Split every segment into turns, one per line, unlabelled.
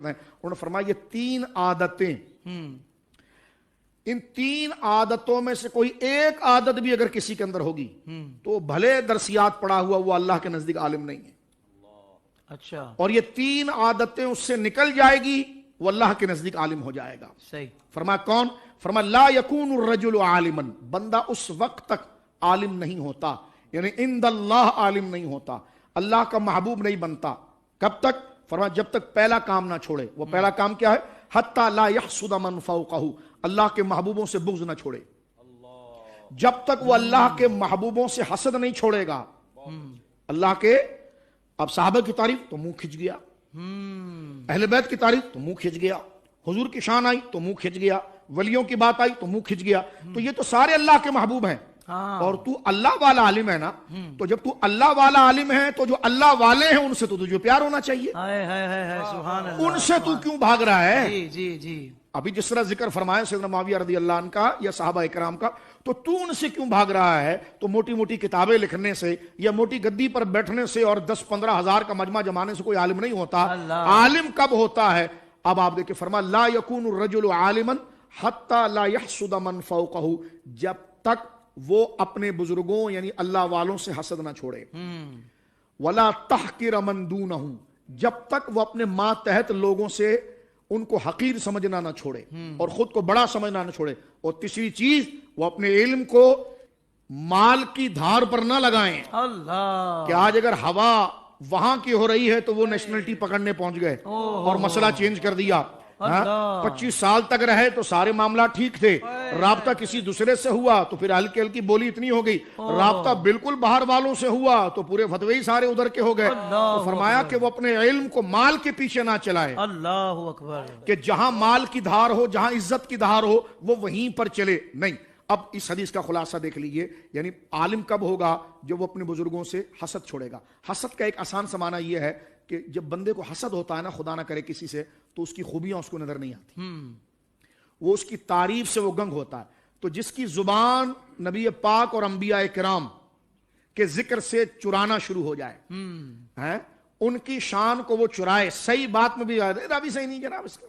انہوں نے فرمایا یہ 3 عادتیں، ان 3 عادتوں میں سے کوئی ایک عادت بھی اگر کسی کے اندر ہوگی تو بھلے درسیات پڑھا ہوا وہ اللہ کے نزدیک عالم نہیں ہے.
اچھا.
اور یہ 3 عادتیں اس سے نکل جائے گی وہ اللہ کے نزدیک عالم ہو جائے گا.
صحیح.
فرمایا کون؟ فرمایا لا یکون الرجل عالما، بندہ اس وقت تک عالم نہیں ہوتا، یعنی عند اللہ عالم نہیں ہوتا، اللہ کا محبوب نہیں بنتا. کب تک؟ فرمایا جب تک پہلا کام نہ چھوڑے. وہ پہلا کام کیا ہے؟ حتی لا یحسد من فوقہ، اللہ کے محبوبوں سے بغض نہ چھوڑے. جب تک وہ اللہ کے محبوبوں سے حسد نہیں چھوڑے گا، اللہ کے، اب صحابہ کی تعریف تو منہ کھچ گیا، اہل بیت کی تعریف تو منہ کھچ گیا، حضور کی شان آئی تو منہ کھچ گیا، ولیوں کی بات آئی تو منہ کھچ گیا. تو یہ تو سارے اللہ کے محبوب ہیں، اور تو اللہ والا عالم ہے نا. تو جب تو اللہ والا عالم ہے تو جو اللہ والے ہیں ان سے تو تجھے پیار ہونا چاہیے.
سبحان اللہ.
ان سے تو کیوں بھاگ رہا ہے؟
جی جی جی.
ابھی جس طرح ذکر فرمایا سیدنا معاویہ رضی اللہ عنہ کا یا صحابہ اکرام کا، تو ان سے کیوں بھاگ رہا ہے؟ تو موٹی موٹی کتابیں لکھنے سے یا موٹی گدی پر بیٹھنے سے اور 10-15 ہزار کا مجمع جمانے سے کوئی عالم نہیں ہوتا. عالم کب ہوتا ہے؟ اب آپ دیکھیں فرمایا لا یکون الرجل عالما حتی لا یحسد من فوقہ، جب تک وہ اپنے بزرگوں یعنی اللہ والوں سے حسد نہ چھوڑے. ولا تحقر من دونہ، جب تک وہ اپنے ماتحت لوگوں سے ان کو حقیر سمجھنا نہ چھوڑے اور خود کو بڑا سمجھنا نہ چھوڑے. اور تیسری چیز، وہ اپنے علم کو مال کی دھار پر نہ لگائیں.
اللہ.
کہ آج اگر ہوا وہاں کی ہو رہی ہے تو وہ نیشنلٹی پکڑنے پہنچ گئے اور مسئلہ چینج کر دیا. 25 سال تک رہے تو سارے معاملات ٹھیک تھے، رابطہ کسی دوسرے سے ہوا تو پھر ہلکی ہلکی بولی اتنی ہو گئی، رابطہ بالکل باہر والوں سے ہوا تو پورے فتوی سارے ادھر کے ہو گئے. تو فرمایا کہ وہ اپنے علم کو مال کے پیچھے نہ چلائے.
اللہ اکبر.
کہ جہاں مال کی دھار ہو، جہاں عزت کی دھار ہو، وہ وہیں پر چلے نہیں. اب اس حدیث کا خلاصہ دیکھ لیجئے، یعنی عالم کب ہوگا؟ جب وہ اپنے بزرگوں سے حسد چھوڑے گا. حسد کا ایک آسان سا معنی یہ ہے کہ جب بندے کو حسد ہوتا ہے نا، خدا نہ کرے کسی سے، تو اس کی خوبیاں اس کو نظر نہیں آتی، وہ اس کی تعریف سے وہ گنگ ہوتا ہے. تو جس کی زبان نبی پاک اور انبیاء کرام کے ذکر سے چرانا شروع ہو جائے، ان کی شان کو وہ چرائے، صحیح بات میں بھی راوی صحیح نہیں جناب اس کا.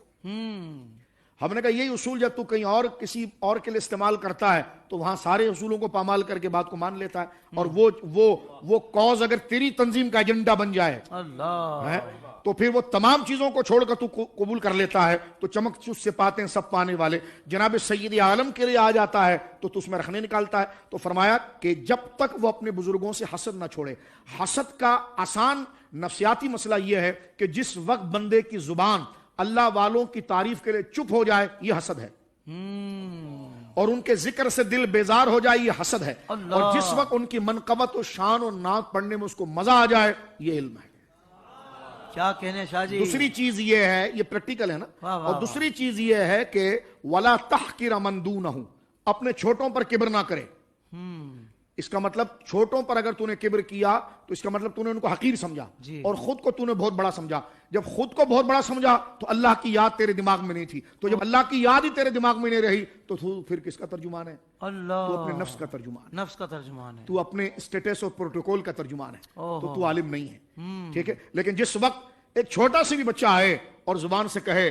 ہم نے کہا یہی اصول جب تو کہیں اور کسی اور کے لیے استعمال کرتا ہے تو وہاں سارے اصولوں کو پامال کر کے بات کو مان لیتا ہے. اور وہ کاز اگر تیری تنظیم کا ایجنڈا بن جائے تو پھر وہ تمام چیزوں کو چھوڑ کر تو قبول کر لیتا ہے. تو چمک چس سے پاتے ہیں سب پانے والے، جناب سید عالم کے لیے آ جاتا ہے تو اس میں رکھنے نکالتا ہے. تو فرمایا کہ جب تک وہ اپنے بزرگوں سے حسد نہ چھوڑے. حسد کا آسان نفسیاتی مسئلہ یہ ہے کہ جس وقت بندے کی زبان اللہ والوں کی تعریف کے لیے چپ ہو جائے، یہ حسد ہے. اور ان کے ذکر سے دل بیزار ہو جائے، یہ حسد ہے. اور جس وقت ان کی منقبت و شان و نعت پڑھنے میں اس کو مزہ آ جائے، یہ علم ہے.
کیا کہنے شاہ جی.
دوسری چیز یہ ہے، یہ پریکٹیکل ہے نا. اور دوسری چیز یہ ہے کہ ولا تحقر من دونہ، اپنے چھوٹوں پر کبر نہ کرے. اس کا مطلب چھوٹوں پر اگر تو نے کبر کیا تو اس کا مطلب تو نے ان کو حقیر سمجھا اور خود کو تو نے بہت بڑا سمجھا. جب خود کو بہت بڑا سمجھا تو اللہ کی یاد تیرے دماغ میں نہیں تھی. تو جب اللہ کی یاد ہی تیرے دماغ میں نہیں رہی تو پھر کس کا ترجمان ہے؟
اللہ.
تو اپنے نفس کا ترجمان،
نفس کا ترجمان ہے.
تو اپنے اسٹیٹس اور پروٹوکول کا ترجمان ہے. تو عالم نہیں ہے. ٹھیک ہے. لیکن جس وقت ایک چھوٹا سے بھی بچہ آئے اور زبان سے کہے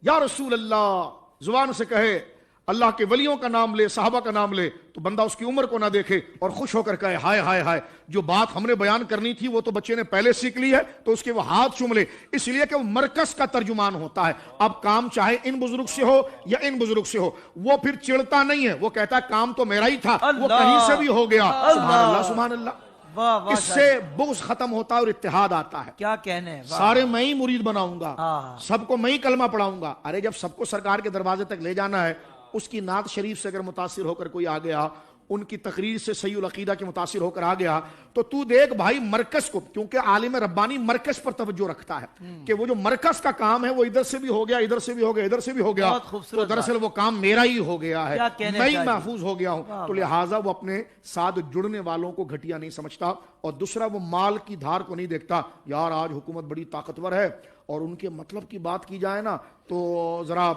یا رسول اللہ، زبان سے کہے اللہ کے ولیوں کا نام لے، صحابہ کا نام لے، تو بندہ اس کی عمر کو نہ دیکھے اور خوش ہو کر کہے ہائے ہائے ہائے، جو بات ہم نے بیان کرنی تھی وہ تو بچے نے پہلے سیکھ لی ہے، تو اس کے وہ ہاتھ چوم لے. اس لیے کہ وہ مرکز کا ترجمان ہوتا ہے. اب کام چاہے ان بزرگ سے ہو یا ان بزرگ سے ہو، وہ پھر چڑھتا نہیں ہے، وہ کہتا ہے کام تو میرا ہی تھا، وہ کہیں سے بھی ہو گیا. سبحان اللہ سبحان اللہ. اس سے بغض ختم ہوتا ہے اور اتحاد آتا ہے.
کیا کہنے.
سارے میں ہی مرید بناؤں گا، سب کو میں ہی کلمہ پڑھاؤں گا. ارے جب سب کو سرکار کے دروازے تک لے جانا ہے، اس کی نعت شریف سے اگر متاثر ہو کر کوئی آ گیا، ان کی تقریر سے صحیح العقیدہ کے متاثر ہو کر آ گیا، تو دیکھ بھائی مرکز کو، کیونکہ عالم ربانی مرکز پر توجہ رکھتا ہے کہ وہ جو مرکز کا کام ہے وہ ادھر سے بھی ہو گیا، ادھر سے بھی ہو گیا، ادھر سے بھی ہو گیا، تو دراصل وہ کام میرا ہی ہو گیا ہے، میں ہی محفوظ ہو گیا ہوں. تو لہٰذا وہ اپنے ساتھ جڑنے والوں کو گھٹیا نہیں سمجھتا. اور دوسرا وہ مال کی دھار کو نہیں دیکھتا. یار آج حکومت بڑی طاقتور ہے اور ان کے مطلب کی بات کی جائے نا تو ذرا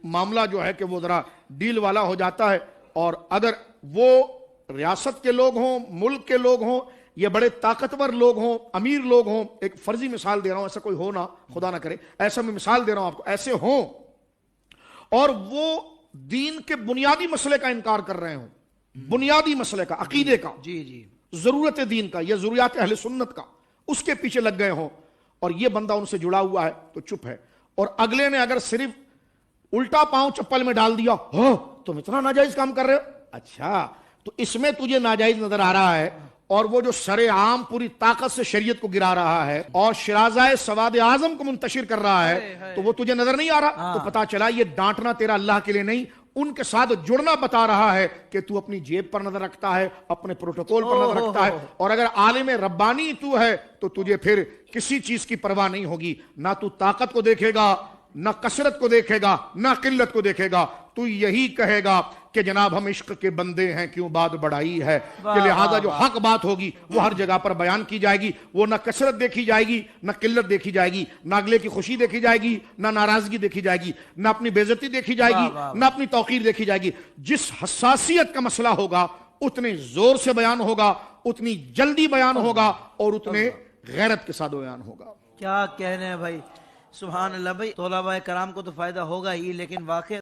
معاملہ جو ہے کہ وہ ذرا ڈیل والا ہو جاتا ہے. اور اگر وہ ریاست کے لوگ ہوں، ملک کے لوگ ہوں یہ بڑے طاقتور لوگ ہوں، امیر لوگ ہوں، ایک فرضی مثال دے رہا ہوں، ایسا کوئی ہو نہ، خدا نہ کرے، ایسا میں مثال دے رہا ہوں آپ کو، ایسے ہوں اور وہ دین کے بنیادی مسئلے کا انکار کر رہے ہوں، بنیادی مسئلے کا، عقیدے کا،
جی جی
ضرورت دین کا یا ضروریات اہل سنت کا، اس کے پیچھے لگ گئے ہوں، اور یہ بندہ ان سے جڑا ہوا ہے تو چپ ہے، اور اگلے نے اگر صرف الٹا پاؤں چپل میں ڈال دیا، ہاں تم اتنا ناجائز کام کر رہے ہو، اچھا تو اس میں تجھے ناجائز نظر آ رہا ہے، اور وہ جو سر عام پوری طاقت سے شریعت کو گرا رہا ہے اور شرازۂ سواد اعظم کو منتشر کر رہا ہے، تو وہ تجھے نظر نہیں آ رہا، تو پتا چلا یہ ڈانٹنا تیرا اللہ کے لیے نہیں، ان کے ساتھ جڑنا بتا رہا ہے کہ تو اپنی جیب پر نظر رکھتا ہے، اپنے پروٹوکول پر نظر رکھتا ہے، اور اگر عالم ربانی تو ہے تو تجھے پھر کسی چیز کی پرواہ نہیں ہوگی، نہ تو طاقت کو دیکھے گا، نہ کثرت کو دیکھے گا، نہ قلت کو دیکھے گا، تو یہی کہے گا کہ جناب ہم عشق کے بندے ہیں، کیوں بات بڑھائی ہے، کہ لہذا جو حق بات ہوگی وہ ہر جگہ پر بیان کی جائے گی، وہ نہ کثرت دیکھی جائے گی، نہ قلت دیکھی جائے گی، نہ اگلے کی خوشی دیکھی جائے گی، نہ ناراضگی دیکھی جائے گی، نہ اپنی بے عزتی دیکھی جائے گی، نہ اپنی توقیر دیکھی جائے گی۔ جس حساسیت کا مسئلہ ہوگا اتنے زور سے بیان ہوگا، اتنی جلدی بیان ہوگا، اور اتنے غیرت کے ساتھ بیان ہوگا۔
کیا کہنے ہیں بھائی، سبحان اللہ۔ بھائی طلباء کرام کو تو فائدہ ہوگا ہی، لیکن واقع